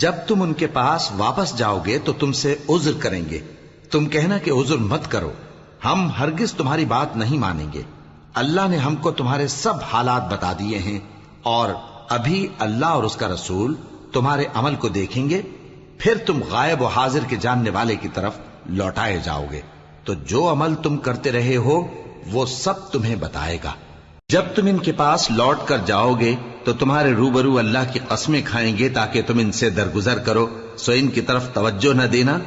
جب تم ان کے پاس واپس جاؤ گے تو تم سے عذر کریں گے، تم کہنا کہ عذر مت کرو، ہم ہرگز تمہاری بات نہیں مانیں گے۔ اللہ نے ہم کو تمہارے سب حالات بتا دیے ہیں، اور ابھی اللہ اور اس کا رسول تمہارے عمل کو دیکھیں گے، پھر تم غائب و حاضر کے جاننے والے کی طرف لوٹائے جاؤ گے، تو جو عمل تم کرتے رہے ہو وہ سب تمہیں بتائے گا۔ جب تم ان کے پاس لوٹ کر جاؤ گے تو تمہارے روبرو اللہ کی قسمیں کھائیں گے تاکہ تم ان سے درگزر کرو، سو ان کی طرف توجہ نہ دینا،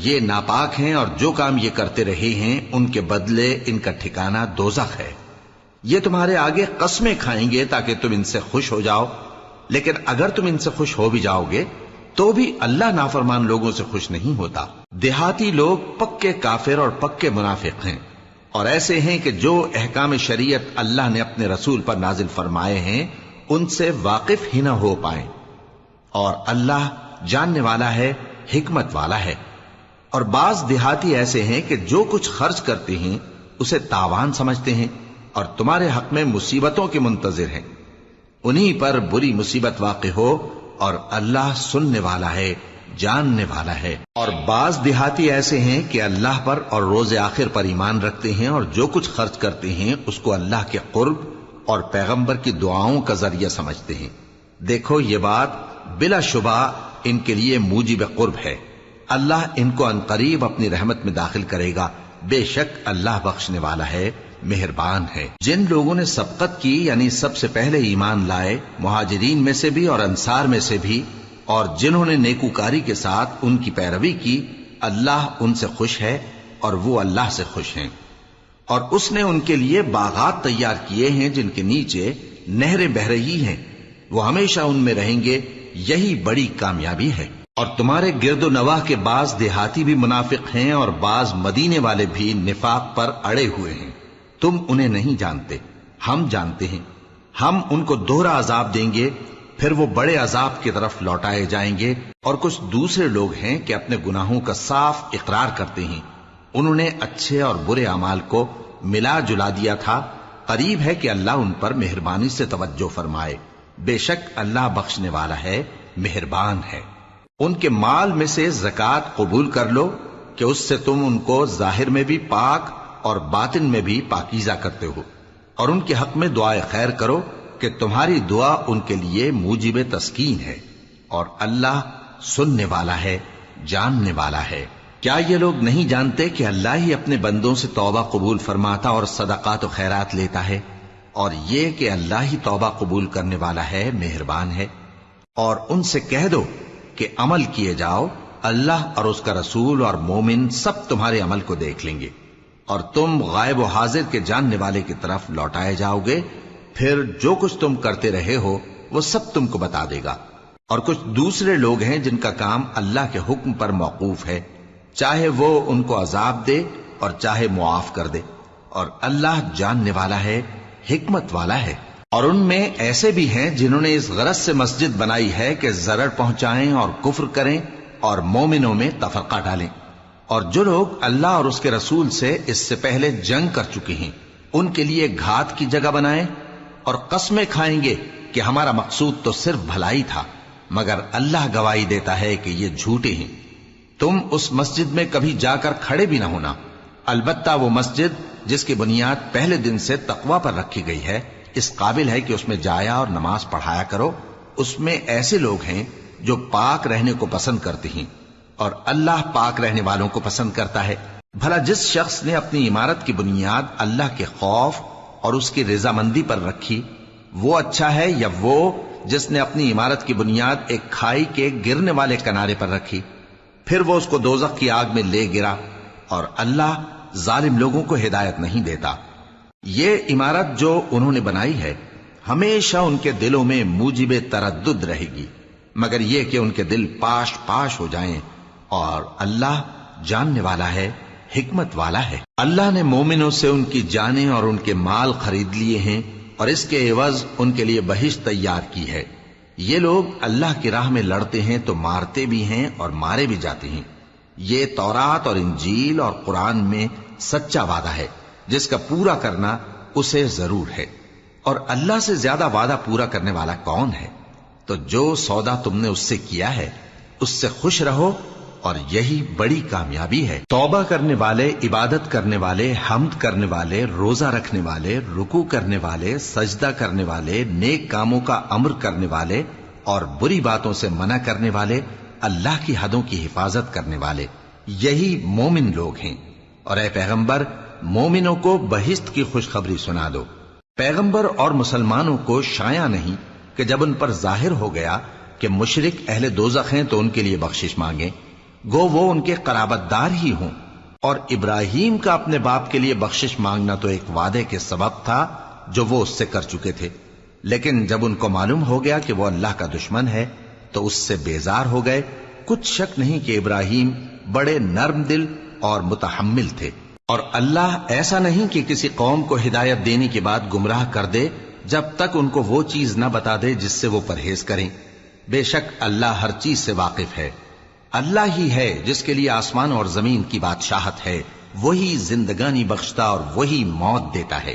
یہ ناپاک ہیں، اور جو کام یہ کرتے رہے ہیں ان کے بدلے ان کا ٹھکانہ دوزخ ہے۔ یہ تمہارے آگے قسمیں کھائیں گے تاکہ تم ان سے خوش ہو جاؤ، لیکن اگر تم ان سے خوش ہو بھی جاؤ گے تو بھی اللہ نافرمان لوگوں سے خوش نہیں ہوتا۔ دیہاتی لوگ پکے کافر اور پکے منافق ہیں، اور ایسے ہیں کہ جو احکام شریعت اللہ نے اپنے رسول پر نازل فرمائے ہیں ان سے واقف ہی نہ ہو پائیں، اور اللہ جاننے والا ہے، حکمت والا ہے۔ اور بعض دیہاتی ایسے ہیں کہ جو کچھ خرچ کرتے ہیں اسے تاوان سمجھتے ہیں اور تمہارے حق میں مصیبتوں کے منتظر ہیں، انہی پر بری مصیبت واقع ہو، اور اللہ سننے والا ہے، جاننے والا ہے۔ اور بعض دیہاتی ایسے ہیں کہ اللہ پر اور روز آخر پر ایمان رکھتے ہیں، اور جو کچھ خرچ کرتے ہیں اس کو اللہ کے قرب اور پیغمبر کی دعاؤں کا ذریعہ سمجھتے ہیں۔ دیکھو یہ بات بلا شبہ ان کے لیے موجب قرب ہے، اللہ ان کو عنقریب اپنی رحمت میں داخل کرے گا، بے شک اللہ بخشنے والا ہے، مہربان ہے۔ جن لوگوں نے سبقت کی یعنی سب سے پہلے ایمان لائے، مہاجرین میں سے بھی اور انصار میں سے بھی، اور جنہوں نے نیکوکاری کے ساتھ ان کی پیروی کی، اللہ ان سے خوش ہے اور وہ اللہ سے خوش ہیں۔ اور اس نے ان کے لیے باغات تیار کیے ہیں جن کے نیچے نہریں بہہ رہی ہیں، وہ ہمیشہ ان میں رہیں گے، یہی بڑی کامیابی ہے۔ اور تمہارے گرد و نواح کے بعض دیہاتی بھی منافق ہیں اور بعض مدینے والے بھی نفاق پر اڑے ہوئے ہیں، تم انہیں نہیں جانتے، ہم جانتے ہیں۔ ہم ان کو دوہرا عذاب دیں گے، پھر وہ بڑے عذاب کی طرف لوٹائے جائیں گے۔ اور کچھ دوسرے لوگ ہیں کہ اپنے گناہوں کا صاف اقرار کرتے ہیں، انہوں نے اچھے اور برے اعمال کو ملا جلا دیا تھا، قریب ہے کہ اللہ ان پر مہربانی سے توجہ فرمائے، بے شک اللہ بخشنے والا ہے، مہربان ہے۔ ان کے مال میں سے زکوٰۃ قبول کر لو کہ اس سے تم ان کو ظاہر میں بھی پاک اور باطن میں بھی پاکیزہ کرتے ہو، اور ان کے حق میں دعائے خیر کرو کہ تمہاری دعا ان کے لیے موجب تسکین ہے، اور اللہ سننے والا ہے، جاننے والا ہے۔ کیا یہ لوگ نہیں جانتے کہ اللہ ہی اپنے بندوں سے توبہ قبول فرماتا اور صدقات و خیرات لیتا ہے، اور یہ کہ اللہ ہی توبہ قبول کرنے والا ہے، مہربان ہے۔ اور ان سے کہہ دو کہ عمل کیے جاؤ، اللہ اور اس کا رسول اور مومن سب تمہارے عمل کو دیکھ لیں گے، اور تم غائب و حاضر کے جاننے والے کی طرف لوٹائے جاؤ گے، پھر جو کچھ تم کرتے رہے ہو وہ سب تم کو بتا دے گا۔ اور کچھ دوسرے لوگ ہیں جن کا کام اللہ کے حکم پر موقوف ہے، چاہے وہ ان کو عذاب دے اور چاہے معاف کر دے، اور اللہ جاننے والا ہے، حکمت والا ہے۔ اور ان میں ایسے بھی ہیں جنہوں نے اس غرض سے مسجد بنائی ہے کہ ضرر پہنچائیں اور کفر کریں اور مومنوں میں تفرقہ ڈالیں، اور جو لوگ اللہ اور اس کے رسول سے اس سے پہلے جنگ کر چکے ہیں ان کے لیے گھات کی جگہ بنائیں، اور قسمیں کھائیں گے کہ ہمارا مقصود تو صرف بھلائی تھا، مگر اللہ گواہی دیتا ہے کہ یہ جھوٹے ہیں۔ تم اس مسجد میں کبھی جا کر کھڑے بھی نہ ہونا، البتہ وہ مسجد جس کی بنیاد پہلے دن سے تقوی پر رکھی گئی ہے اس قابل ہے کہ اس میں جایا اور نماز پڑھایا کرو۔ اس میں ایسے لوگ ہیں جو پاک رہنے کو پسند کرتے ہیں، اور اللہ پاک رہنے والوں کو پسند کرتا ہے۔ بھلا جس شخص نے اپنی عمارت کی بنیاد اللہ کے خوف اور اس کی رضامندی پر رکھی، وہ اچھا ہے یا وہ جس نے اپنی عمارت کی بنیاد ایک کھائی کے گرنے والے کنارے پر رکھی، پھر وہ اس کو دوزخ کی آگ میں لے گرا، اور اللہ ظالم لوگوں کو ہدایت نہیں دیتا۔ یہ عمارت جو انہوں نے بنائی ہے ہمیشہ ان کے دلوں میں موجب تردد رہے گی، مگر یہ کہ ان کے دل پاش پاش ہو جائیں، اور اللہ جاننے والا ہے، حکمت والا ہے۔ اللہ نے مومنوں سے ان کی جانیں اور ان کے مال خرید لیے ہیں، اور اس کے عوض ان کے لیے بہشت تیار کی ہے۔ یہ لوگ اللہ کی راہ میں لڑتے ہیں تو مارتے بھی ہیں اور مارے بھی جاتے ہیں۔ یہ تورات اور انجیل اور قرآن میں سچا وعدہ ہے جس کا پورا کرنا اسے ضرور ہے، اور اللہ سے زیادہ وعدہ پورا کرنے والا کون ہے؟ تو جو سودا تم نے اس سے کیا ہے اس سے خوش رہو اور یہی بڑی کامیابی ہے۔ توبہ کرنے والے، عبادت کرنے والے، حمد کرنے والے، روزہ رکھنے والے، رکوع کرنے والے، سجدہ کرنے والے، نیک کاموں کا امر کرنے والے اور بری باتوں سے منع کرنے والے، اللہ کی حدوں کی حفاظت کرنے والے، یہی مومن لوگ ہیں۔ اور اے پیغمبر، مومنوں کو بہشت کی خوشخبری سنا دو۔ پیغمبر اور مسلمانوں کو شایع نہیں کہ جب ان پر ظاہر ہو گیا کہ مشرک اہل دوزخ ہیں تو ان کے لیے بخشش مانگیں، گو وہ ان کے قرابت دار ہی ہوں۔ اور ابراہیم کا اپنے باپ کے لیے بخشش مانگنا تو ایک وعدے کے سبب تھا جو وہ اس سے کر چکے تھے، لیکن جب ان کو معلوم ہو گیا کہ وہ اللہ کا دشمن ہے تو اس سے بیزار ہو گئے۔ کچھ شک نہیں کہ ابراہیم بڑے نرم دل اور متحمل تھے، اور اللہ ایسا نہیں کہ کسی قوم کو ہدایت دینے کے بعد گمراہ کر دے جب تک ان کو وہ چیز نہ بتا دے جس سے وہ پرہیز کریں۔ بے شک اللہ ہر چیز سے واقف ہے۔ اللہ ہی ہے جس کے لیے آسمان اور زمین کی بادشاہت ہے، وہی زندگانی بخشتا اور وہی موت دیتا ہے،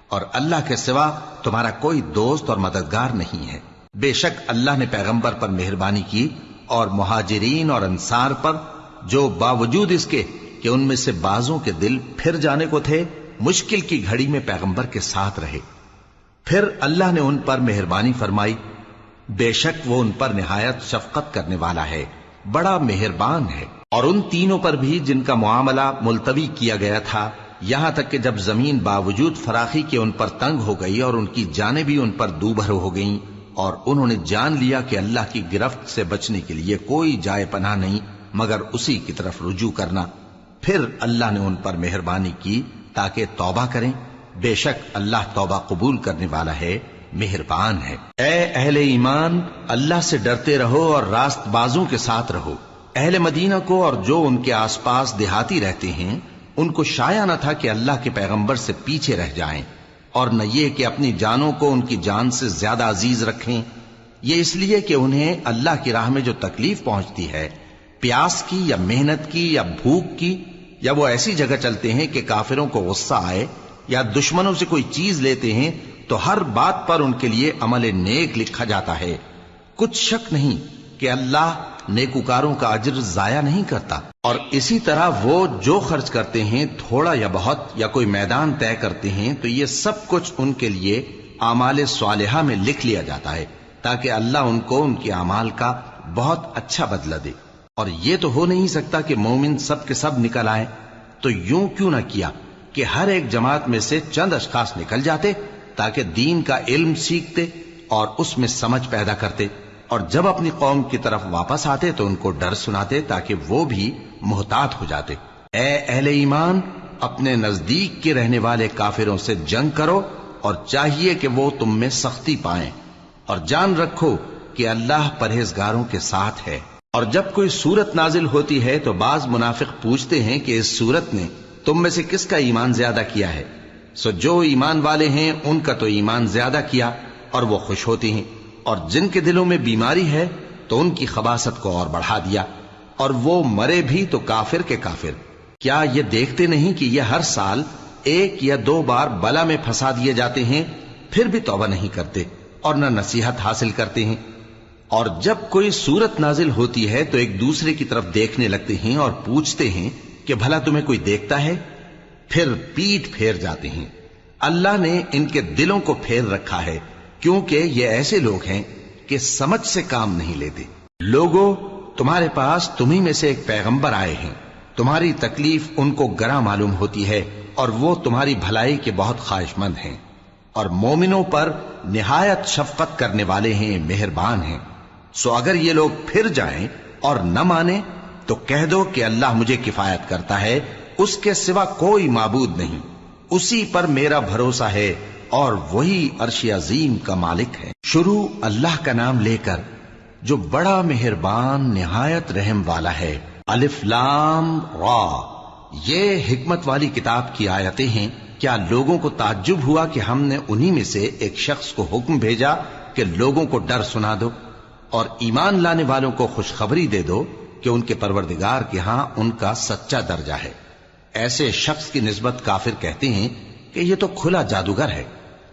اور اللہ کے سوا تمہارا کوئی دوست اور مددگار نہیں ہے۔ بے شک اللہ نے پیغمبر پر مہربانی کی اور مہاجرین اور انصار پر، جو باوجود اس کے کہ ان میں سے بعضوں کے دل پھر جانے کو تھے، مشکل کی گھڑی میں پیغمبر کے ساتھ رہے۔ پھر اللہ نے ان پر مہربانی فرمائی، بے شک وہ ان پر نہایت شفقت کرنے والا ہے، بڑا مہربان ہے۔ اور ان تینوں پر بھی جن کا معاملہ ملتوی کیا گیا تھا، یہاں تک کہ جب زمین باوجود فراخی کے ان پر تنگ ہو گئی اور ان کی جانیں بھی ان پر دوبھر ہو گئیں، اور انہوں نے جان لیا کہ اللہ کی گرفت سے بچنے کے لیے کوئی جائے پناہ نہیں مگر اسی کی طرف رجوع کرنا، پھر اللہ نے ان پر مہربانی کی تاکہ توبہ کریں۔ بے شک اللہ توبہ قبول کرنے والا ہے، مہربان ہے۔ اے اہل ایمان، اللہ سے ڈرتے رہو اور راست بازوں کے ساتھ رہو۔ اہل مدینہ کو اور جو ان کے آس پاس دیہاتی رہتے ہیں، ان کو شایع نہ تھا کہ اللہ کے پیغمبر سے پیچھے رہ جائیں، اور نہ یہ کہ اپنی جانوں کو ان کی جان سے زیادہ عزیز رکھیں۔ یہ اس لیے کہ انہیں اللہ کی راہ میں جو تکلیف پہنچتی ہے، پیاس کی یا محنت کی یا بھوک کی، یا وہ ایسی جگہ چلتے ہیں کہ کافروں کو غصہ آئے یا دشمنوں سے کوئی چیز لیتے ہیں، تو ہر بات پر ان کے لیے عمل نیک لکھا جاتا ہے۔ کچھ شک نہیں کہ اللہ نیکوکاروں کا اجر ضائع نہیں کرتا۔ اور اسی طرح وہ جو خرچ کرتے ہیں، تھوڑا یا بہت، یا کوئی میدان طے کرتے ہیں، تو یہ سب کچھ ان کے لیے اعمال صالحہ میں لکھ لیا جاتا ہے، تاکہ اللہ ان کو ان کے اعمال کا بہت اچھا بدلہ دے۔ اور یہ تو ہو نہیں سکتا کہ مومن سب کے سب نکل آئیں، تو یوں کیوں نہ کیا کہ ہر ایک جماعت میں سے چند اشخاص نکل جاتے تاکہ دین کا علم سیکھتے اور اس میں سمجھ پیدا کرتے، اور جب اپنی قوم کی طرف واپس آتے تو ان کو ڈر سناتے تاکہ وہ بھی محتاط ہو جاتے۔ اے اہل ایمان، اپنے نزدیک کے رہنے والے کافروں سے جنگ کرو، اور چاہیے کہ وہ تم میں سختی پائیں، اور جان رکھو کہ اللہ پرہیزگاروں کے ساتھ ہے۔ اور جب کوئی سورت نازل ہوتی ہے تو بعض منافق پوچھتے ہیں کہ اس سورت نے تم میں سے کس کا ایمان زیادہ کیا ہے؟ سو جو ایمان والے ہیں ان کا تو ایمان زیادہ کیا، اور وہ خوش ہوتے ہیں، اور جن کے دلوں میں بیماری ہے تو ان کی خباثت کو اور بڑھا دیا، اور وہ مرے بھی تو کافر کے کافر۔ کیا یہ دیکھتے نہیں کہ یہ ہر سال 1 یا 2 بار بلا میں پھنسا دیے جاتے ہیں، پھر بھی توبہ نہیں کرتے اور نہ نصیحت حاصل کرتے ہیں؟ اور جب کوئی سورت نازل ہوتی ہے تو ایک دوسرے کی طرف دیکھنے لگتے ہیں اور پوچھتے ہیں کہ بھلا تمہیں کوئی دیکھتا ہے؟ پھر پیٹ پھیر جاتے ہیں۔ اللہ نے ان کے دلوں کو پھیر رکھا ہے، کیونکہ یہ ایسے لوگ ہیں کہ سمجھ سے کام نہیں لیتے۔ لوگوں، تمہارے پاس تمہیں میں سے ایک پیغمبر آئے ہیں، تمہاری تکلیف ان کو گراں معلوم ہوتی ہے، اور وہ تمہاری بھلائی کے بہت خواہش مند ہیں، اور مومنوں پر نہایت شفقت کرنے والے ہیں، مہربان ہیں۔ سو اگر یہ لوگ پھر جائیں اور نہ مانیں تو کہہ دو کہ اللہ مجھے کفایت کرتا ہے، اس کے سوا کوئی معبود نہیں، اسی پر میرا بھروسہ ہے، اور وہی عرش عظیم کا مالک ہے۔ شروع اللہ کا نام لے کر جو بڑا مہربان نہایت رحم والا ہے۔ الف لام را، یہ حکمت والی کتاب کی آیتیں ہیں۔ کیا لوگوں کو تعجب ہوا کہ ہم نے انہی میں سے ایک شخص کو حکم بھیجا کہ لوگوں کو ڈر سنا دو اور ایمان لانے والوں کو خوشخبری دے دو کہ ان کے پروردگار کے ہاں ان کا سچا درجہ ہے۔ ایسے شخص کی نسبت کافر کہتے ہیں کہ یہ تو کھلا جادوگر ہے۔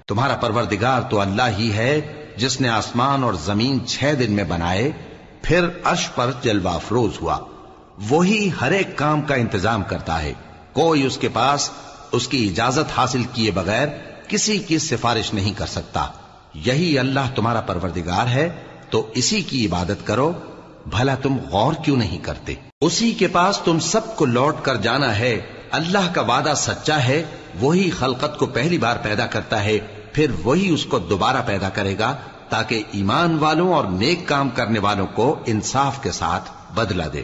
تمہارا پروردگار تو اللہ ہی ہے جس نے آسمان اور زمین 6 دن میں بنائے، پھر عرش پر جلوہ افروز ہوا۔ وہی ہر ایک کام کا انتظام کرتا ہے، کوئی اس کے پاس اس کی اجازت حاصل کیے بغیر کسی کی سفارش نہیں کر سکتا۔ یہی اللہ تمہارا پروردگار ہے، تو اسی کی عبادت کرو، بھلا تم غور کیوں نہیں کرتے؟ اسی کے پاس تم سب کو لوٹ کر جانا ہے۔ اللہ کا وعدہ سچا ہے، وہی خلقت کو پہلی بار پیدا کرتا ہے، پھر وہی اس کو دوبارہ پیدا کرے گا، تاکہ ایمان والوں اور نیک کام کرنے والوں کو انصاف کے ساتھ بدلہ دے۔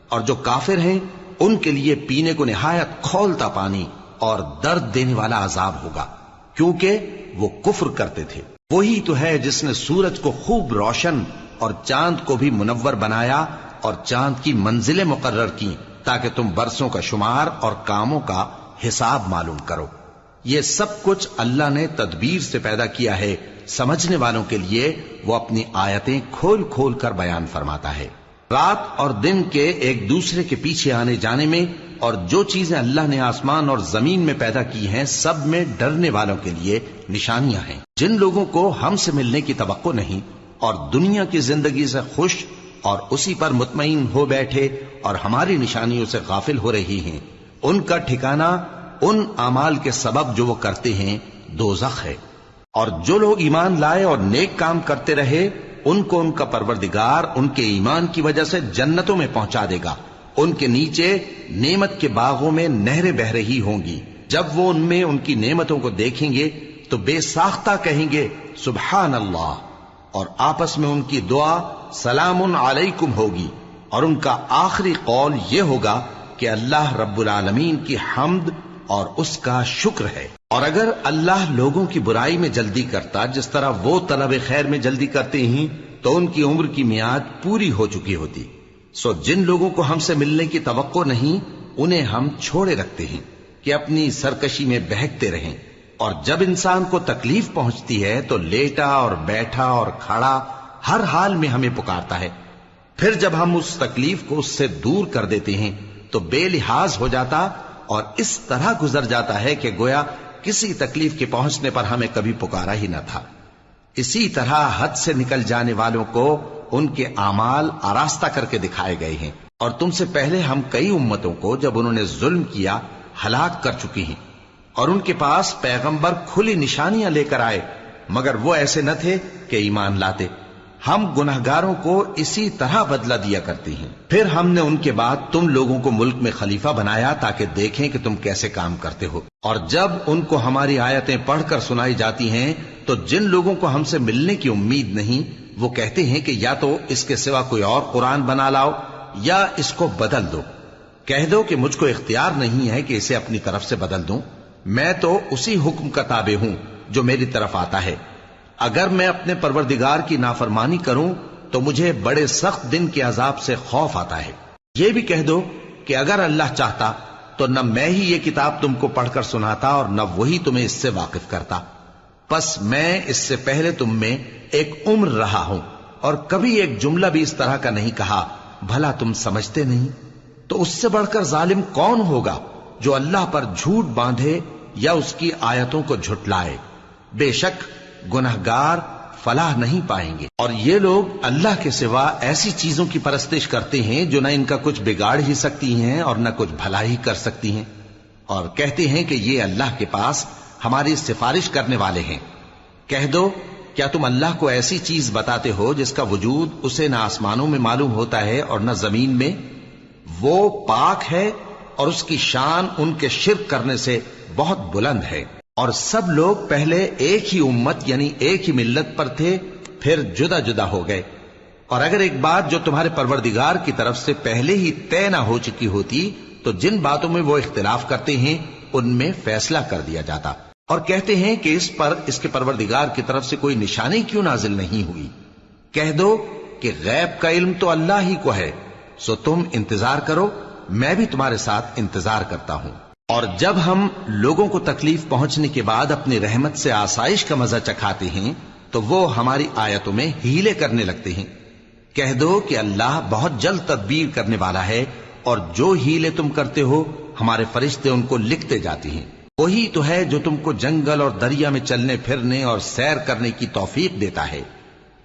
اور جو کافر ہیں ان کے لیے پینے کو نہایت کھولتا پانی اور درد دینے والا عذاب ہوگا، کیونکہ وہ کفر کرتے تھے۔ وہی تو ہے جس نے سورج کو خوب روشن اور چاند کو بھی منور بنایا اور چاند کی منزلیں مقرر کی، تاکہ تم برسوں کا شمار اور کاموں کا حساب معلوم کرو۔ یہ سب کچھ اللہ نے تدبیر سے پیدا کیا ہے، سمجھنے والوں کے لیے وہ اپنی آیتیں کھول کھول کر بیان فرماتا ہے۔ رات اور دن کے ایک دوسرے کے پیچھے آنے جانے میں اور جو چیزیں اللہ نے آسمان اور زمین میں پیدا کی ہیں سب میں ڈرنے والوں کے لیے نشانیاں ہیں۔ جن لوگوں کو ہم سے ملنے کی توقع نہیں اور دنیا کی زندگی سے خوش اور اسی پر مطمئن ہو بیٹھے اور ہماری نشانیوں سے غافل ہو رہی ہیں، ان کا ٹھکانہ ان اعمال کے سبب جو وہ کرتے ہیں دوزخ ہے۔ اور جو لوگ ایمان لائے اور نیک کام کرتے رہے ان کو ان کا پروردگار ان کے ایمان کی وجہ سے جنتوں میں پہنچا دے گا، ان کے نیچے نعمت کے باغوں میں نہریں بہ رہی ہوں گی۔ جب وہ ان میں ان کی نعمتوں کو دیکھیں گے تو بے ساختہ کہیں گے سبحان اللہ، اور آپس میں ان کی دعا سلام علیکم ہوگی، اور ان کا آخری قول یہ ہوگا کہ اللہ رب العالمین کی حمد اور اس کا شکر ہے۔ اور اگر اللہ لوگوں کی برائی میں جلدی کرتا جس طرح وہ طلب خیر میں جلدی کرتے ہیں تو ان کی عمر کی میعاد پوری ہو چکی ہوتی۔ سو جن لوگوں کو ہم سے ملنے کی توقع نہیں انہیں ہم چھوڑے رکھتے ہیں کہ اپنی سرکشی میں بہکتے رہیں، اور جب انسان کو تکلیف پہنچتی ہے تو لیٹا اور بیٹھا اور کھڑا ہر حال میں ہمیں پکارتا ہے، پھر جب ہم اس تکلیف کو اس سے دور کر دیتے ہیں تو بے لحاظ ہو جاتا اور اس طرح گزر جاتا ہے کہ گویا کسی تکلیف کے پہنچنے پر ہمیں کبھی پکارا ہی نہ تھا۔ اسی طرح حد سے نکل جانے والوں کو ان کے اعمال آراستہ کر کے دکھائے گئے ہیں، اور تم سے پہلے ہم کئی امتوں کو جب انہوں نے ظلم کیا ہلاک کر چکی ہیں، اور ان کے پاس پیغمبر کھلی نشانیاں لے کر آئے مگر وہ ایسے نہ تھے کہ ایمان لاتے۔ ہم گنہگاروں کو اسی طرح بدلہ دیا کرتے ہیں۔ پھر ہم نے ان کے بعد تم لوگوں کو ملک میں خلیفہ بنایا تاکہ دیکھیں کہ تم کیسے کام کرتے ہو، اور جب ان کو ہماری آیتیں پڑھ کر سنائی جاتی ہیں تو جن لوگوں کو ہم سے ملنے کی امید نہیں وہ کہتے ہیں کہ یا تو اس کے سوا کوئی اور قرآن بنا لاؤ یا اس کو بدل دو۔ کہہ دو کہ مجھ کو اختیار نہیں ہے کہ اسے اپنی طرف سے بدل دوں، میں تو اسی حکم کا تابع ہوں جو میری طرف آتا ہے۔ اگر میں اپنے پروردگار کی نافرمانی کروں تو مجھے بڑے سخت دن کے عذاب سے خوف آتا ہے۔ یہ بھی کہہ دو کہ اگر اللہ چاہتا تو نہ میں ہی یہ کتاب تم کو پڑھ کر سناتا اور نہ وہی تمہیں اس سے واقف کرتا، پس میں اس سے پہلے تم میں ایک عمر رہا ہوں اور کبھی ایک جملہ بھی اس طرح کا نہیں کہا، بھلا تم سمجھتے نہیں؟ تو اس سے بڑھ کر ظالم کون ہوگا جو اللہ پر جھوٹ باندھے یا اس کی آیتوں کو جھٹلائے؟ بے شک گنہگار فلاح نہیں پائیں گے۔ اور یہ لوگ اللہ کے سوا ایسی چیزوں کی پرستش کرتے ہیں جو نہ ان کا کچھ بگاڑ ہی سکتی ہیں اور نہ کچھ بھلا ہی کر سکتی ہیں، اور کہتے ہیں کہ یہ اللہ کے پاس ہماری سفارش کرنے والے ہیں۔ کہہ دو کیا تم اللہ کو ایسی چیز بتاتے ہو جس کا وجود اسے نہ آسمانوں میں معلوم ہوتا ہے اور نہ زمین میں؟ وہ پاک ہے اور اس کی شان ان کے شرک کرنے سے بہت بلند ہے۔ اور سب لوگ پہلے ایک ہی امت یعنی ایک ہی ملت پر تھے، پھر جدا جدا ہو گئے۔ اور اگر ایک بات جو تمہارے پروردگار کی طرف سے پہلے ہی طے نہ ہو چکی ہوتی تو جن باتوں میں وہ اختلاف کرتے ہیں ان میں فیصلہ کر دیا جاتا۔ اور کہتے ہیں کہ اس پر اس کے پروردگار کی طرف سے کوئی نشانی کیوں نازل نہیں ہوئی؟ کہہ دو کہ غیب کا علم تو اللہ ہی کو ہے، سو تم انتظار کرو، میں بھی تمہارے ساتھ انتظار کرتا ہوں۔ اور جب ہم لوگوں کو تکلیف پہنچنے کے بعد اپنی رحمت سے آسائش کا مزہ چکھاتے ہیں تو وہ ہماری آیتوں میں ہیلے کرنے لگتے ہیں۔ کہہ دو کہ اللہ بہت جلد تدبیر کرنے والا ہے، اور جو ہیلے تم کرتے ہو ہمارے فرشتے ان کو لکھتے جاتے ہیں۔ وہی تو ہے جو تم کو جنگل اور دریا میں چلنے پھرنے اور سیر کرنے کی توفیق دیتا ہے،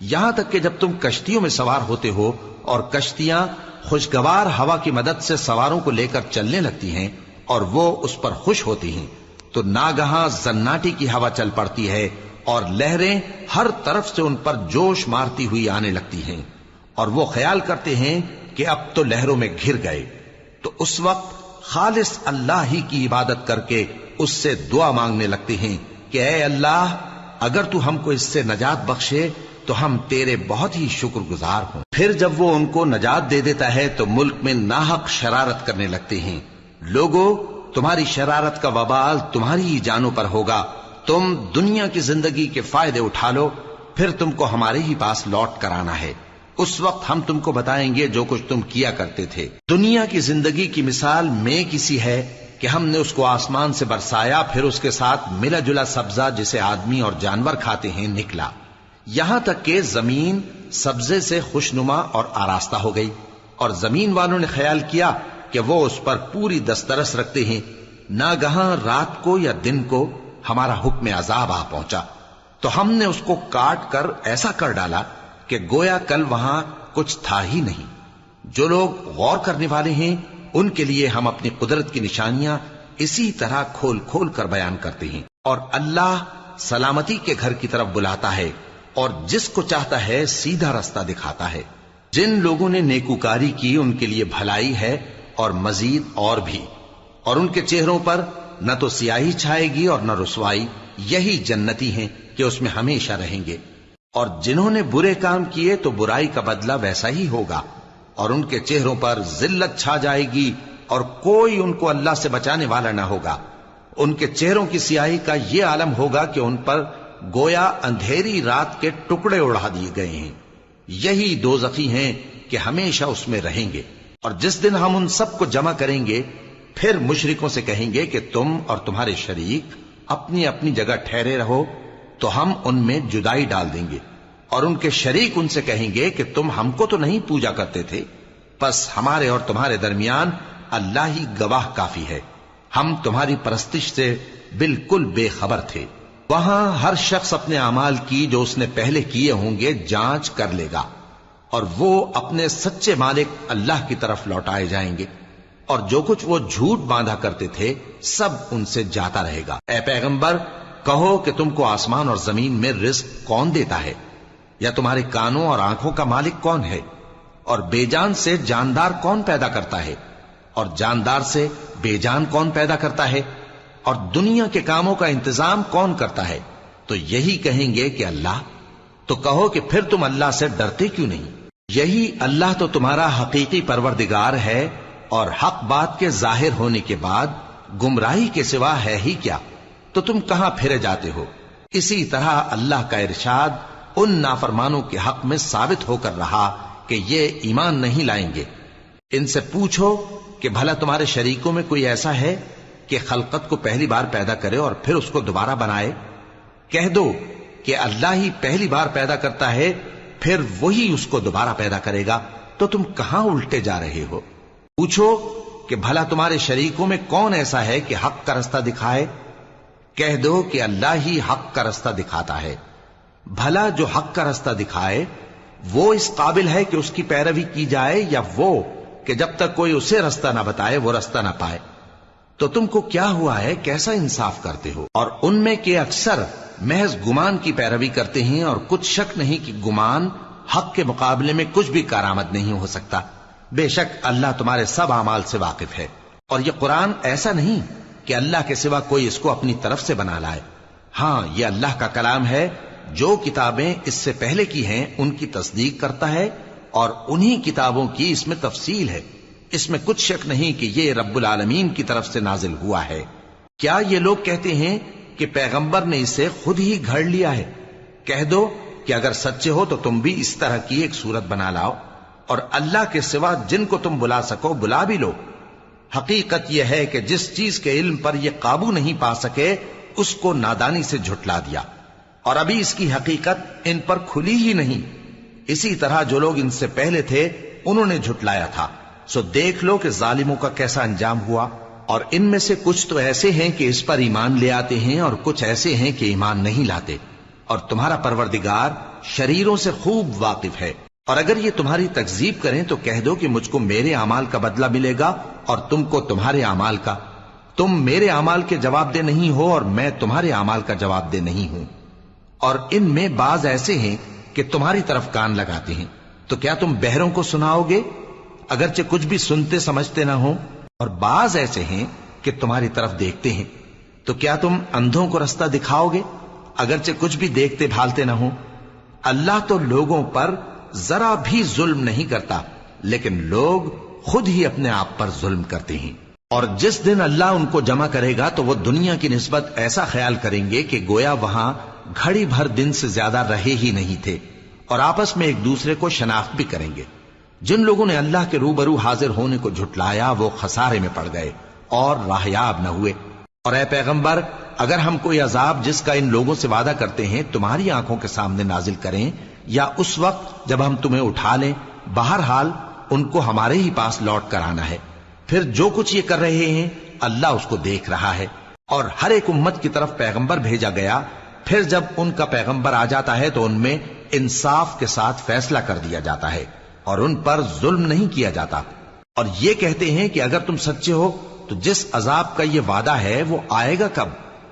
یہاں تک کہ جب تم کشتیوں میں سوار ہوتے ہو اور کشتیاں خوشگوار ہوا کی مدد سے سواروں کو لے کر چلنے لگتی ہیں اور وہ اس پر خوش ہوتی ہیں، تو ناگہاں زناٹی کی ہوا چل پڑتی ہے اور لہریں ہر طرف سے ان پر جوش مارتی ہوئی آنے لگتی ہیں، اور وہ خیال کرتے ہیں کہ اب تو لہروں میں گھر گئے، تو اس وقت خالص اللہ ہی کی عبادت کر کے اس سے دعا مانگنے لگتے ہیں کہ اے اللہ، اگر تو ہم کو اس سے نجات بخشے تو ہم تیرے بہت ہی شکر گزار ہوں۔ پھر جب وہ ان کو نجات دے دیتا ہے تو ملک میں ناحق شرارت کرنے لگتے ہیں۔ لوگو، تمہاری شرارت کا وبال تمہاری ہی جانوں پر ہوگا، تم دنیا کی زندگی کے فائدے اٹھا لو، پھر تم کو ہمارے ہی پاس لوٹ کر آنا ہے، اس وقت ہم تم کو بتائیں گے جو کچھ تم کیا کرتے تھے۔ دنیا کی زندگی کی مثال میں کسی ہے کہ ہم نے اس کو آسمان سے برسایا، پھر اس کے ساتھ ملا جلا سبزہ جسے آدمی اور جانور کھاتے ہیں نکلا، یہاں تک کہ زمین سبزے سے خوشنما اور آراستہ ہو گئی، اور زمین والوں نے خیال کیا کہ وہ اس پر پوری دسترس رکھتے ہیں۔ ناگہاں رات کو یا دن کو ہمارا حکم عذاب آ پہنچا تو ہم نے اس کو کاٹ کر ایسا کر ڈالا کہ گویا کل وہاں کچھ تھا ہی نہیں۔ جو لوگ غور کرنے والے ہیں ان کے لیے ہم اپنی قدرت کی نشانیاں اسی طرح کھول کھول کر بیان کرتے ہیں، اور اللہ سلامتی کے گھر کی طرف بلاتا ہے اور جس کو چاہتا ہے سیدھا رستہ دکھاتا ہے۔ جن لوگوں نے نیکوکاری کی ان کے لیے بھلائی ہے اور مزید اور بھی، اور ان کے چہروں پر نہ تو سیاہی چھائے گی اور نہ رسوائی، یہی جنتی ہیں کہ اس میں ہمیشہ رہیں گے۔ اور جنہوں نے برے کام کیے تو برائی کا بدلہ ویسا ہی ہوگا، اور ان کے چہروں پر ذلت چھا جائے گی اور کوئی ان کو اللہ سے بچانے والا نہ ہوگا۔ ان کے چہروں کی سیاہی کا یہ عالم ہوگا کہ ان پر گویا اندھیری رات کے ٹکڑے اڑا دیے گئے ہیں، یہی دوزخی ہیں کہ ہمیشہ اس میں رہیں گے۔ اور جس دن ہم ان سب کو جمع کریں گے پھر مشرکوں سے کہیں گے کہ تم اور تمہارے شریک اپنی اپنی جگہ ٹھہرے رہو، تو ہم ان میں جدائی ڈال دیں گے، اور ان کے شریک ان سے کہیں گے کہ تم ہم کو تو نہیں پوجا کرتے تھے، بس ہمارے اور تمہارے درمیان اللہ ہی گواہ کافی ہے، ہم تمہاری پرستش سے بالکل بے خبر تھے۔ وہاں ہر شخص اپنے اعمال کی جو اس نے پہلے کیے ہوں گے جانچ کر لے گا، اور وہ اپنے سچے مالک اللہ کی طرف لوٹائے جائیں گے، اور جو کچھ وہ جھوٹ باندھا کرتے تھے سب ان سے جاتا رہے گا۔ اے پیغمبر، کہو کہ تم کو آسمان اور زمین میں رزق کون دیتا ہے، یا تمہارے کانوں اور آنکھوں کا مالک کون ہے، اور بے جان سے جاندار کون پیدا کرتا ہے، اور جاندار سے بے جان کون پیدا کرتا ہے، اور دنیا کے کاموں کا انتظام کون کرتا ہے؟ تو یہی کہیں گے کہ اللہ۔ تو کہو کہ پھر تم اللہ سے ڈرتے کیوں نہیں؟ یہی اللہ تو تمہارا حقیقی پروردگار ہے، اور حق بات کے ظاہر ہونے کے بعد گمراہی کے سوا ہے ہی کیا، تو تم کہاں پھرے جاتے ہو؟ اسی طرح اللہ کا ارشاد ان نافرمانوں کے حق میں ثابت ہو کر رہا کہ یہ ایمان نہیں لائیں گے۔ ان سے پوچھو کہ بھلا تمہارے شریکوں میں کوئی ایسا ہے کہ خلقت کو پہلی بار پیدا کرے اور پھر اس کو دوبارہ بنائے؟ کہہ دو کہ اللہ ہی پہلی بار پیدا کرتا ہے، پھر وہی اس کو دوبارہ پیدا کرے گا، تو تم کہاں الٹے جا رہے ہو؟ پوچھو کہ بھلا تمہارے شریکوں میں کون ایسا ہے کہ حق کا رستہ دکھائے؟ کہہ دو کہ اللہ ہی حق کا رستہ دکھاتا ہے۔ بھلا جو حق کا رستہ دکھائے وہ اس قابل ہے کہ اس کی پیروی کی جائے، یا وہ کہ جب تک کوئی اسے رستہ نہ بتائے وہ رستہ نہ پائے؟ تو تم کو کیا ہوا ہے، کیسا انصاف کرتے ہو؟ اور ان میں کے اکثر محض گمان کی پیروی کرتے ہیں، اور کچھ شک نہیں کہ گمان حق کے مقابلے میں کچھ بھی کارآمد نہیں ہو سکتا۔ بے شک اللہ تمہارے سب اعمال سے واقف ہے، اور یہ قرآن ایسا نہیں کہ اللہ کے سوا کوئی اس کو اپنی طرف سے بنا لائے۔ ہاں، یہ اللہ کا کلام ہے، جو کتابیں اس سے پہلے کی ہیں ان کی تصدیق کرتا ہے، اور انہی کتابوں کی اس میں تفصیل ہے۔ اس میں کچھ شک نہیں کہ یہ رب العالمین کی طرف سے نازل ہوا ہے۔ کیا یہ لوگ کہتے ہیں کہ پیغمبر نے اسے خود ہی گھڑ لیا ہے؟ کہہ دو کہ اگر سچے ہو تو تم بھی اس طرح کی ایک صورت بنا لاؤ، اور اللہ کے سوا جن کو تم بلا سکو بلا بھی لو۔ حقیقت یہ ہے کہ جس چیز کے علم پر یہ قابو نہیں پا سکے اس کو نادانی سے جھٹلا دیا، اور ابھی اس کی حقیقت ان پر کھلی ہی نہیں۔ اسی طرح جو لوگ ان سے پہلے تھے انہوں نے جھٹلایا تھا، سو دیکھ لو کہ ظالموں کا کیسا انجام ہوا۔ اور ان میں سے کچھ تو ایسے ہیں کہ اس پر ایمان لے آتے ہیں، اور کچھ ایسے ہیں کہ ایمان نہیں لاتے، اور تمہارا پروردگار شریروں سے خوب واقف ہے۔ اور اگر یہ تمہاری تکذیب کریں تو کہہ دو کہ مجھ کو میرے اعمال کا بدلہ ملے گا اور تم کو تمہارے اعمال کا. تم میرے اعمال کے جواب دہ نہیں ہو اور میں تمہارے اعمال کا جواب دہ نہیں ہوں. اور ان میں بعض ایسے ہیں کہ تمہاری طرف کان لگاتے ہیں، تو کیا تم بہروں کو سناؤ گے اگرچہ کچھ بھی سنتے سمجھتے نہ ہو؟ اور بعض ایسے ہیں کہ تمہاری طرف دیکھتے ہیں، تو کیا تم اندھوں کو رستہ دکھاؤ گے اگرچہ کچھ بھی دیکھتے بھالتے نہ ہو؟ اللہ تو لوگوں پر ذرا بھی ظلم نہیں کرتا، لیکن لوگ خود ہی اپنے آپ پر ظلم کرتے ہیں. اور جس دن اللہ ان کو جمع کرے گا تو وہ دنیا کی نسبت ایسا خیال کریں گے کہ گویا وہاں گھڑی بھر دن سے زیادہ رہے ہی نہیں تھے، اور آپس میں ایک دوسرے کو شناخت بھی کریں گے. جن لوگوں نے اللہ کے روبرو حاضر ہونے کو جھٹلایا وہ خسارے میں پڑ گئے اور راہیاب نہ ہوئے. اور اے پیغمبر، اگر ہم کوئی عذاب جس کا ان لوگوں سے وعدہ کرتے ہیں تمہاری آنکھوں کے سامنے نازل کریں یا اس وقت جب ہم تمہیں اٹھا لیں، بہرحال ان کو ہمارے ہی پاس لوٹ کر آنا ہے. پھر جو کچھ یہ کر رہے ہیں اللہ اس کو دیکھ رہا ہے. اور ہر ایک امت کی طرف پیغمبر بھیجا گیا، پھر جب ان کا پیغمبر آ جاتا ہے تو ان میں انصاف کے ساتھ فیصلہ کر دیا جاتا ہے اور ان پر ظلم نہیں کیا جاتا. اور یہ کہتے ہیں کہ اگر تم سچے ہو تو جس عذاب کا یہ وعدہ ہے وہ آئے گا کب؟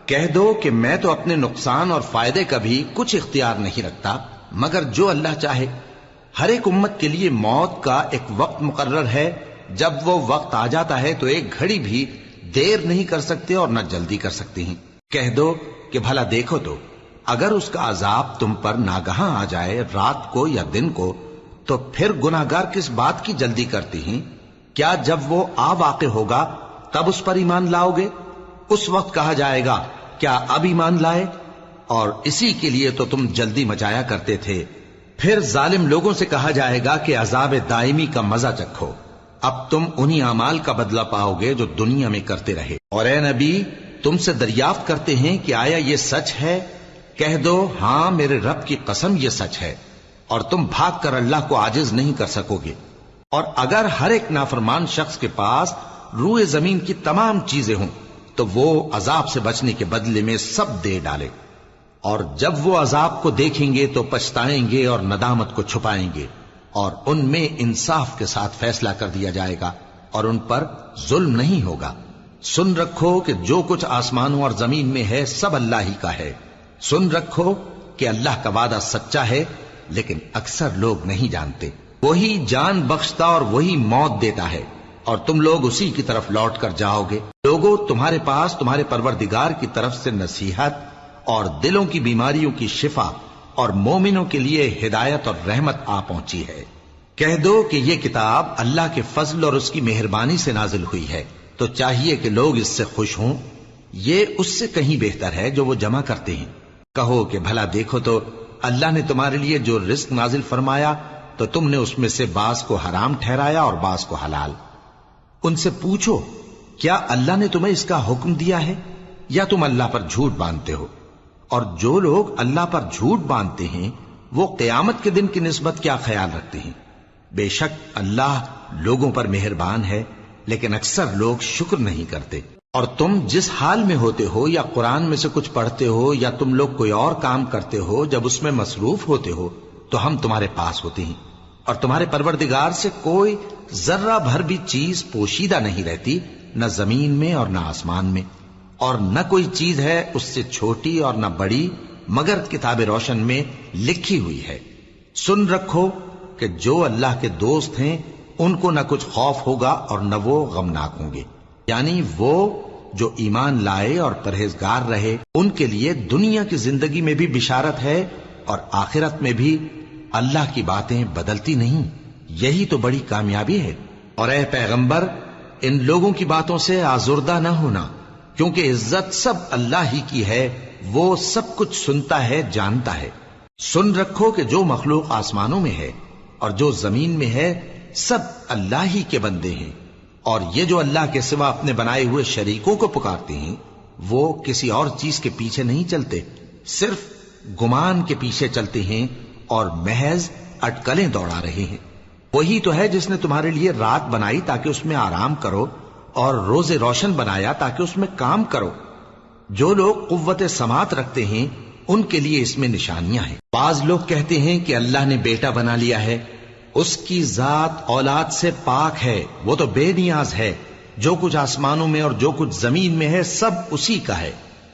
کہہ دو کہ میں تو اپنے نقصان اور فائدے کا بھی کچھ اختیار نہیں رکھتا مگر جو اللہ چاہے. ہر ایک امت کے لیے موت کا ایک وقت مقرر ہے، جب وہ وقت آ جاتا ہے تو ایک گھڑی بھی دیر نہیں کر سکتے اور نہ جلدی کر سکتے ہیں. کہہ دو کہ بھلا دیکھو تو اگر اس کا عذاب تم پر ناگہاں آ جائے رات کو یا دن کو تو پھر گناہگار کس بات کی جلدی کرتے ہیں؟ کیا جب وہ آ واقع ہوگا تب اس پر ایمان لاؤ گے؟ اس وقت کہا جائے گا کیا اب ایمان لائے؟ اور اسی کے لیے تو تم جلدی مچایا کرتے تھے. پھر ظالم لوگوں سے کہا جائے گا کہ عذاب دائمی کا مزہ چکھو، اب تم انہی اعمال کا بدلہ پاؤ گے جو دنیا میں کرتے رہے. اور اے نبی، تم سے دریافت کرتے ہیں کہ آیا یہ سچ ہے؟ کہہ دو ہاں میرے رب کی قسم یہ سچ ہے، اور تم بھاگ کر اللہ کو عاجز نہیں کر سکو گے. اور اگر ہر ایک نافرمان شخص کے پاس روئے زمین کی تمام چیزیں ہوں تو وہ عذاب سے بچنے کے بدلے میں سب دے ڈالے، اور جب وہ عذاب کو دیکھیں گے تو پچھتائیں گے اور ندامت کو چھپائیں گے، اور ان میں انصاف کے ساتھ فیصلہ کر دیا جائے گا اور ان پر ظلم نہیں ہوگا. سن رکھو کہ جو کچھ آسمانوں اور زمین میں ہے سب اللہ ہی کا ہے. سن رکھو کہ اللہ کا وعدہ سچا ہے لیکن اکثر لوگ نہیں جانتے. وہی جان بخشتا اور وہی موت دیتا ہے اور تم لوگ اسی کی طرف لوٹ کر جاؤ گے. لوگوں، تمہارے پاس تمہارے پروردگار کی طرف سے نصیحت اور دلوں کی بیماریوں کی شفا اور مومنوں کے لیے ہدایت اور رحمت آ پہنچی ہے. کہہ دو کہ یہ کتاب اللہ کے فضل اور اس کی مہربانی سے نازل ہوئی ہے، تو چاہیے کہ لوگ اس سے خوش ہوں. یہ اس سے کہیں بہتر ہے جو وہ جمع کرتے ہیں. کہو کہ بھلا دیکھو تو اللہ نے تمہارے لیے جو رزق نازل فرمایا تو تم نے اس میں سے بعض کو حرام ٹھہرایا اور بعض کو حلال. ان سے پوچھو کیا اللہ نے تمہیں اس کا حکم دیا ہے یا تم اللہ پر جھوٹ باندھتے ہو؟ اور جو لوگ اللہ پر جھوٹ باندھتے ہیں وہ قیامت کے دن کی نسبت کیا خیال رکھتے ہیں؟ بے شک اللہ لوگوں پر مہربان ہے لیکن اکثر لوگ شکر نہیں کرتے. اور تم جس حال میں ہوتے ہو یا قرآن میں سے کچھ پڑھتے ہو یا تم لوگ کوئی اور کام کرتے ہو، جب اس میں مصروف ہوتے ہو تو ہم تمہارے پاس ہوتے ہیں، اور تمہارے پروردگار سے کوئی ذرہ بھر بھی چیز پوشیدہ نہیں رہتی، نہ زمین میں اور نہ آسمان میں، اور نہ کوئی چیز ہے اس سے چھوٹی اور نہ بڑی مگر کتاب روشن میں لکھی ہوئی ہے. سن رکھو کہ جو اللہ کے دوست ہیں ان کو نہ کچھ خوف ہوگا اور نہ وہ غمناک ہوں گے. یعنی وہ جو ایمان لائے اور پرہیزگار رہے ان کے لیے دنیا کی زندگی میں بھی بشارت ہے اور آخرت میں بھی. اللہ کی باتیں بدلتی نہیں، یہی تو بڑی کامیابی ہے. اور اے پیغمبر، ان لوگوں کی باتوں سے آزردہ نہ ہونا، کیونکہ عزت سب اللہ ہی کی ہے، وہ سب کچھ سنتا ہے، جانتا ہے. سن رکھو کہ جو مخلوق آسمانوں میں ہے اور جو زمین میں ہے سب اللہ ہی کے بندے ہیں، اور یہ جو اللہ کے سوا اپنے بنائے ہوئے شریکوں کو پکارتے ہیں وہ کسی اور چیز کے پیچھے نہیں چلتے، صرف گمان کے پیچھے چلتے ہیں اور محض اٹکلیں دوڑا رہے ہیں. وہی تو ہے جس نے تمہارے لیے رات بنائی تاکہ اس میں آرام کرو اور روز روشن بنایا تاکہ اس میں کام کرو. جو لوگ قوت سماعت رکھتے ہیں ان کے لیے اس میں نشانیاں ہیں. بعض لوگ کہتے ہیں کہ اللہ نے بیٹا بنا لیا ہے، اس کی ذات اولاد سے پاک ہے، وہ تو بے نیاز ہے، جو کچھ آسمانوں میں اور جو کچھ زمین میں ہے سب اسی کا ہے۔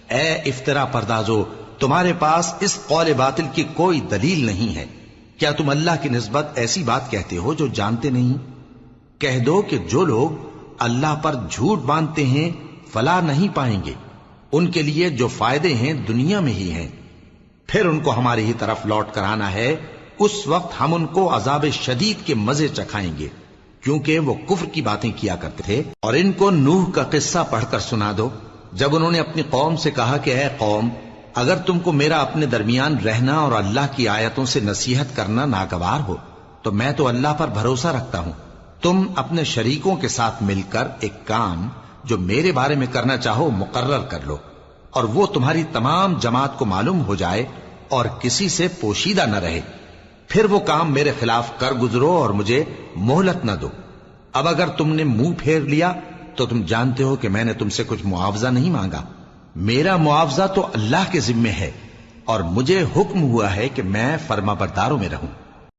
اے افترا پردازو، تمہارے پاس اس قول باطل کی کوئی دلیل نہیں ہے، کیا تم اللہ کی نسبت ایسی بات کہتے ہو جو جانتے نہیں؟ کہہ دو کہ جو لوگ اللہ پر جھوٹ باندھتے ہیں فلاح نہیں پائیں گے، ان کے لیے جو فائدے ہیں دنیا میں ہی ہیں، پھر ان کو ہماری ہی طرف لوٹ کر آنا ہے، اس وقت ہم ان کو عذاب شدید کے مزے چکھائیں گے، کیونکہ وہ کفر کی باتیں کیا کرتے تھے۔ اور ان کو نوح کا قصہ پڑھ کر سنا دو، جب انہوں نے اپنی قوم سے کہا کہ اے قوم، اگر تم کو میرا اپنے درمیان رہنا اور اللہ کی آیتوں سے نصیحت کرنا ناگوار ہو تو میں تو اللہ پر بھروسہ رکھتا ہوں، تم اپنے شریکوں کے ساتھ مل کر ایک کام جو میرے بارے میں کرنا چاہو مقرر کر لو، اور وہ تمہاری تمام جماعت کو معلوم ہو جائے اور کسی سے پوشیدہ نہ رہے، پھر وہ کام میرے خلاف کر گزرو اور مجھے مہلت نہ دو۔ اب اگر تم نے منہ پھیر لیا تو تم جانتے ہو کہ میں نے تم سے کچھ معاوضہ نہیں مانگا، میرا معاوضہ تو اللہ کے ذمے ہے، اور مجھے حکم ہوا ہے کہ میں فرما برداروں میں رہوں۔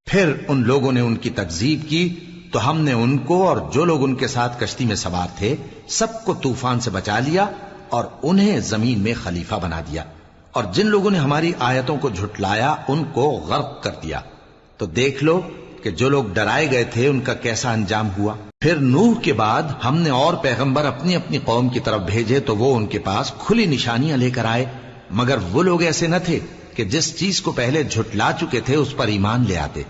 پھر ان لوگوں نے ان کی تکذیب کی تو ہم نے ان کو اور جو لوگ ان کے ساتھ کشتی میں سوار تھے سب کو طوفان سے بچا لیا اور انہیں زمین میں خلیفہ بنا دیا، اور جن لوگوں نے ہماری آیتوں کو جھٹلایا ان کو غرق کر دیا۔ تو دیکھ لو کہ جو لوگ ڈرائے گئے تھے ان کا کیسا انجام ہوا۔ پھر نوح کے بعد ہم نے اور پیغمبر اپنی اپنی قوم کی طرف بھیجے تو وہ ان کے پاس کھلی نشانیاں لے کر آئے، مگر وہ لوگ ایسے نہ تھے کہ جس چیز کو پہلے جھٹلا چکے تھے اس پر ایمان لے آتے۔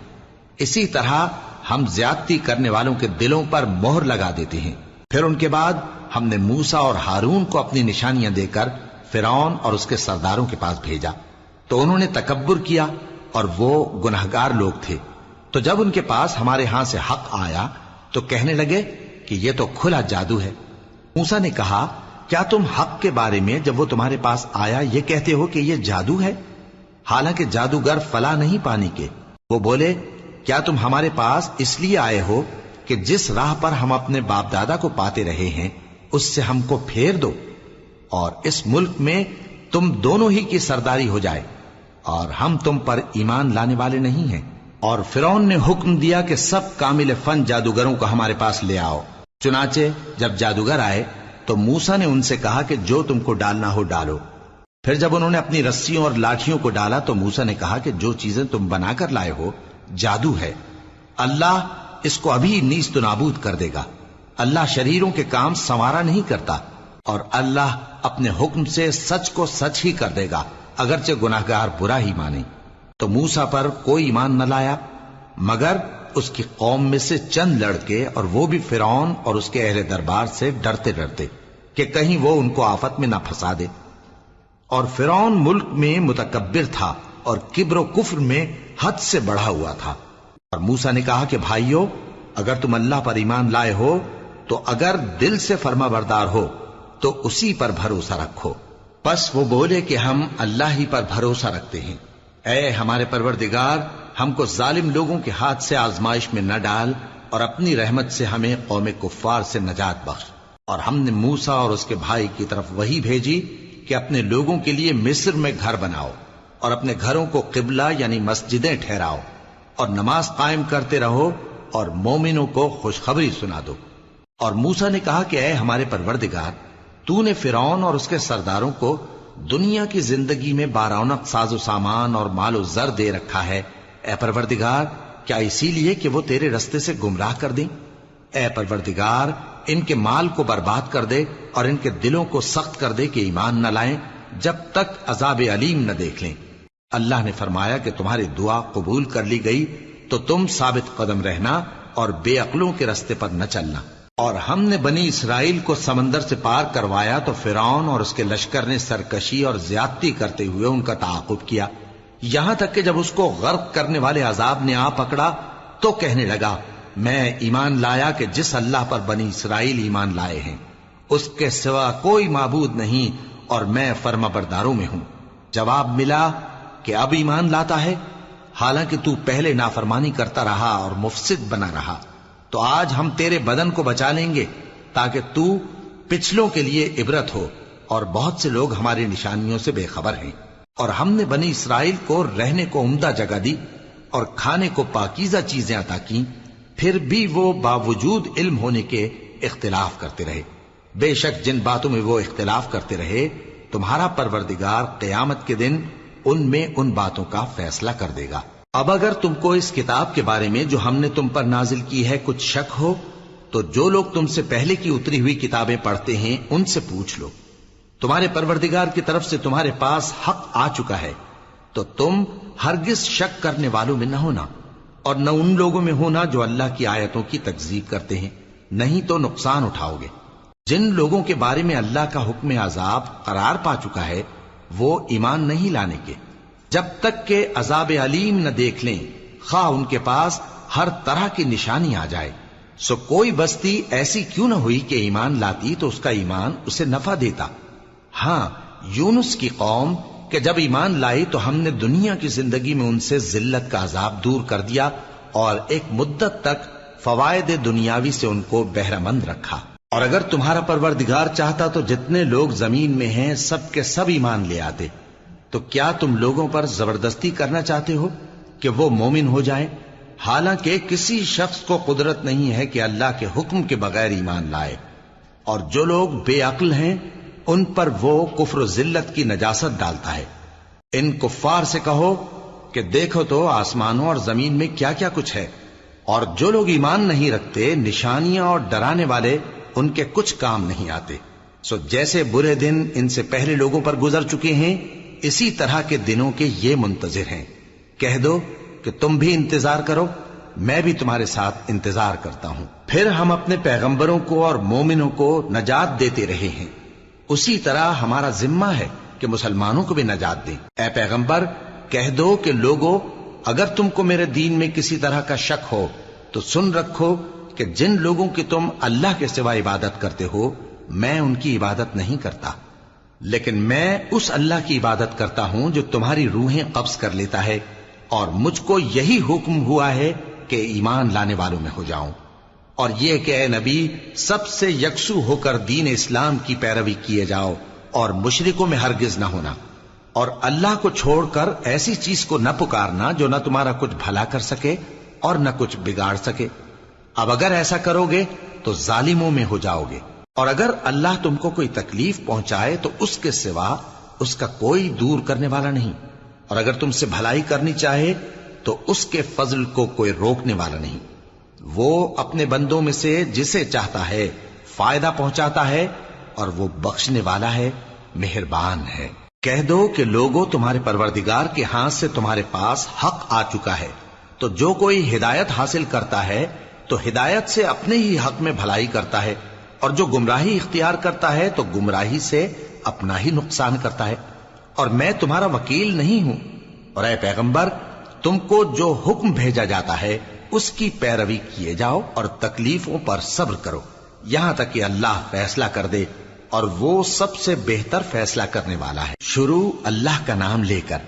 اسی طرح ہم زیادتی کرنے والوں کے دلوں پر مہر لگا دیتے ہیں۔ پھر ان کے بعد ہم نے موسیٰ اور ہارون کو اپنی نشانیاں دے کر فرعون اور اس کے سرداروں کے پاس بھیجا، تو انہوں نے تکبر کیا اور وہ گنہگار لوگ تھے۔ تو جب ان کے پاس ہمارے ہاں سے حق آیا تو کہنے لگے کہ یہ تو کھلا جادو ہے۔ موسیٰ نے کہا، کیا تم حق کے بارے میں جب وہ تمہارے پاس آیا یہ کہتے ہو کہ یہ جادو ہے، حالانکہ جادوگر فلاح نہیں پانے کے؟ وہ بولے، کیا تم ہمارے پاس اس لیے آئے ہو کہ جس راہ پر ہم اپنے باپ دادا کو پاتے رہے ہیں اس سے ہم کو پھیر دو، اور اس ملک میں تم دونوں ہی کی سرداری ہو جائے، اور ہم تم پر ایمان لانے والے نہیں ہیں؟ اور فرعون نے حکم دیا کہ سب کامل فن جادوگروں کو ہمارے پاس لے آؤ۔ چنانچہ جب جادوگر آئے تو موسیٰ نے ان سے کہا کہ جو تم کو ڈالنا ہو ڈالو۔ پھر جب انہوں نے اپنی رسیوں اور لاٹھیوں کو ڈالا تو موسیٰ نے کہا کہ جو چیزیں تم بنا کر لائے ہو جادو ہے، اللہ اس کو ابھی نیست و نابود کر دے گا۔ اللہ شریروں کے کام سنوارا نہیں کرتا، اور اللہ اپنے حکم سے سچ کو سچ ہی کر دے گا، اگرچہ گناہگار برا ہی مانے۔ تو موسیٰ پر کوئی ایمان نہ لایا مگر اس کی قوم میں سے چند لڑکے، اور وہ بھی فرعون اور اس کے اہل دربار سے ڈرتے ڈرتے کہ کہیں وہ ان کو آفت میں نہ پھنسا دے۔ اور فرعون ملک میں متکبر تھا اور کبر و کفر میں حد سے بڑھا ہوا تھا۔ اور موسیٰ نے کہا کہ بھائیو، اگر تم اللہ پر ایمان لائے ہو تو اگر دل سے فرما بردار ہو تو اسی پر بھروسہ رکھو۔ پس وہ بولے کہ ہم اللہ ہی پر بھروسہ رکھتے ہیں۔ اے ہمارے پروردگار، ہم کو ظالم لوگوں کے ہاتھ سے آزمائش میں نہ ڈال، اور اپنی رحمت سے ہمیں قوم کفار سے نجات بخش۔ اور ہم نے موسیٰ اور اس کے بھائی کی طرف وحی بھیجی کہ اپنے لوگوں کے لیے مصر میں گھر بناؤ، اور اپنے گھروں کو قبلہ یعنی مسجدیں ٹھہراؤ، اور نماز قائم کرتے رہو، اور مومنوں کو خوشخبری سنا دو۔ اور موسیٰ نے کہا کہ اے ہمارے پروردگار، تو نے فرعون اور اس کے سرداروں کو دنیا کی زندگی میں بارونق ساز و سامان اور مال و زر دے رکھا ہے، اے پروردگار کیا اسی لیے کہ وہ تیرے رستے سے گمراہ کر دیں؟ اے پروردگار ان کے مال کو برباد کر دے اور ان کے دلوں کو سخت کر دے کہ ایمان نہ لائیں جب تک عذاب علیم نہ دیکھ لیں۔ اللہ نے فرمایا کہ تمہاری دعا قبول کر لی گئی تو تم ثابت قدم رہنا اور بے عقلوں کے رستے پر نہ چلنا۔ اور ہم نے بنی اسرائیل کو سمندر سے پار کروایا تو فرعون اور اس کے لشکر نے سرکشی اور زیادتی کرتے ہوئے ان کا تعاقب کیا، یہاں تک کہ جب اس کو غرق کرنے والے عذاب نے آ پکڑا تو کہنے لگا، میں ایمان لایا کہ جس اللہ پر بنی اسرائیل ایمان لائے ہیں اس کے سوا کوئی معبود نہیں، اور میں فرما برداروں میں ہوں۔ جواب ملا کہ اب ایمان لاتا ہے، حالانکہ تو پہلے نافرمانی کرتا رہا اور مفسد بنا رہا، تو آج ہم تیرے بدن کو بچا لیں گے تاکہ تو پچھلوں کے لیے عبرت ہو، اور بہت سے لوگ ہماری نشانیوں سے بے خبر ہیں۔ اور ہم نے بنی اسرائیل کو رہنے کو عمدہ جگہ دی، اور کھانے کو پاکیزہ چیزیں عطا کی، پھر بھی وہ باوجود علم ہونے کے اختلاف کرتے رہے۔ بے شک جن باتوں میں وہ اختلاف کرتے رہے تمہارا پروردگار قیامت کے دن ان میں ان باتوں کا فیصلہ کر دے گا۔ اب اگر تم کو اس کتاب کے بارے میں جو ہم نے تم پر نازل کی ہے کچھ شک ہو تو جو لوگ تم سے پہلے کی اتری ہوئی کتابیں پڑھتے ہیں ان سے پوچھ لو۔ تمہارے پروردگار کی طرف سے تمہارے پاس حق آ چکا ہے تو تم ہرگز شک کرنے والوں میں نہ ہونا، اور نہ ان لوگوں میں ہونا جو اللہ کی آیتوں کی تکذیب کرتے ہیں، نہیں تو نقصان اٹھاؤ گے۔ جن لوگوں کے بارے میں اللہ کا حکم عذاب قرار پا چکا ہے وہ ایمان نہیں لانے کے جب تک کہ عذاب علیم نہ دیکھ لیں، خواہ ان کے پاس ہر طرح کی نشانی آ جائے۔ سو کوئی بستی ایسی کیوں نہ ہوئی کہ ایمان لاتی تو اس کا ایمان اسے نفع دیتا۔ ہاں، یونس کی قوم کہ جب ایمان لائی تو ہم نے دنیا کی زندگی میں ان سے ذلت کا عذاب دور کر دیا اور ایک مدت تک فوائد دنیاوی سے ان کو بہرہ مند رکھا۔ اور اگر تمہارا پروردگار چاہتا تو جتنے لوگ زمین میں ہیں سب کے سب ایمان لے آتے، تو کیا تم لوگوں پر زبردستی کرنا چاہتے ہو کہ وہ مومن ہو جائیں؟ حالانکہ کسی شخص کو قدرت نہیں ہے کہ اللہ کے حکم کے بغیر ایمان لائے، اور جو لوگ بے عقل ہیں ان پر وہ کفر و ذلت کی نجاست ڈالتا ہے۔ ان کفار سے کہو کہ دیکھو تو آسمانوں اور زمین میں کیا کیا کچھ ہے، اور جو لوگ ایمان نہیں رکھتے نشانیاں اور ڈرانے والے ان کے کچھ کام نہیں آتے۔ سو جیسے برے دن ان سے پہلے لوگوں پر گزر چکے ہیں اسی طرح کے دنوں کے یہ منتظر ہیں۔ کہہ دو کہ تم بھی انتظار کرو، میں بھی تمہارے ساتھ انتظار کرتا ہوں۔ پھر ہم اپنے پیغمبروں کو اور مومنوں کو نجات دیتے رہے ہیں، اسی طرح ہمارا ذمہ ہے کہ مسلمانوں کو بھی نجات دیں۔ اے پیغمبر کہہ دو کہ لوگو اگر تم کو میرے دین میں کسی طرح کا شک ہو تو سن رکھو کہ جن لوگوں کی تم اللہ کے سوا عبادت کرتے ہو میں ان کی عبادت نہیں کرتا، لیکن میں اس اللہ کی عبادت کرتا ہوں جو تمہاری روحیں قبض کر لیتا ہے، اور مجھ کو یہی حکم ہوا ہے کہ ایمان لانے والوں میں ہو جاؤں، اور یہ کہ اے نبی سب سے یکسو ہو کر دین اسلام کی پیروی کیے جاؤ اور مشرکوں میں ہرگز نہ ہونا، اور اللہ کو چھوڑ کر ایسی چیز کو نہ پکارنا جو نہ تمہارا کچھ بھلا کر سکے اور نہ کچھ بگاڑ سکے۔ اب اگر ایسا کرو گے تو ظالموں میں ہو جاؤ گے، اور اگر اللہ تم کو کوئی تکلیف پہنچائے تو اس کے سوا اس کا کوئی دور کرنے والا نہیں، اور اگر تم سے بھلائی کرنی چاہے تو اس کے فضل کو کوئی روکنے والا نہیں۔ وہ اپنے بندوں میں سے جسے چاہتا ہے فائدہ پہنچاتا ہے، اور وہ بخشنے والا ہے، مہربان ہے۔ کہہ دو کہ لوگوں تمہارے پروردگار کے ہاتھ سے تمہارے پاس حق آ چکا ہے، تو جو کوئی ہدایت حاصل کرتا ہے تو ہدایت سے اپنے ہی حق میں بھلائی کرتا ہے، اور جو گمراہی اختیار کرتا ہے تو گمراہی سے اپنا ہی نقصان کرتا ہے، اور میں تمہارا وکیل نہیں ہوں۔ اور اے پیغمبر تم کو جو حکم بھیجا جاتا ہے اس کی پیروی کیے جاؤ اور تکلیفوں پر صبر کرو یہاں تک کہ اللہ فیصلہ کر دے، اور وہ سب سے بہتر فیصلہ کرنے والا ہے۔ شروع اللہ کا نام لے کر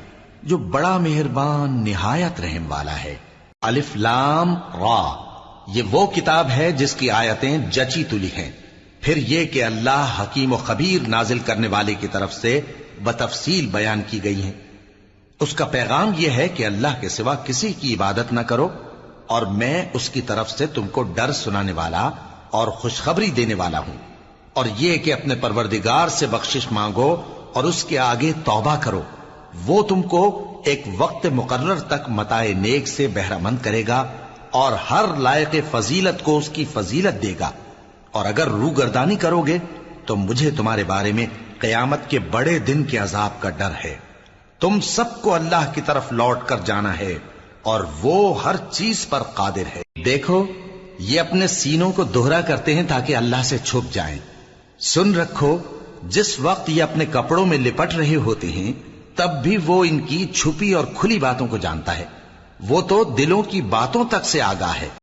جو بڑا مہربان نہایت رحم والا ہے۔ الف لام را، یہ وہ کتاب ہے جس کی آیتیں جچی تلی ہیں۔ پھر یہ کہ اللہ حکیم و خبیر نازل کرنے والے کی طرف سے بتفصیل بیان کی گئی ہیں۔ اس کا پیغام یہ ہے کہ اللہ کے سوا کسی کی عبادت نہ کرو، اور میں اس کی طرف سے تم کو ڈر سنانے والا اور خوشخبری دینے والا ہوں، اور یہ کہ اپنے پروردگار سے بخشش مانگو اور اس کے آگے توبہ کرو، وہ تم کو ایک وقت مقرر تک متاع نیک سے بہرہ مند کرے گا، اور ہر لائق فضیلت کو اس کی فضیلت دے گا۔ اور اگر روگردانی کرو گے تو مجھے تمہارے بارے میں قیامت کے بڑے دن کے عذاب کا ڈر ہے۔ تم سب کو اللہ کی طرف لوٹ کر جانا ہے، اور وہ ہر چیز پر قادر ہے۔ دیکھو یہ اپنے سینوں کو دوہرا کرتے ہیں تاکہ اللہ سے چھپ جائیں۔ سن رکھو جس وقت یہ اپنے کپڑوں میں لپٹ رہے ہوتے ہیں تب بھی وہ ان کی چھپی اور کھلی باتوں کو جانتا ہے، وہ تو دلوں کی باتوں تک سے آگاہ ہے۔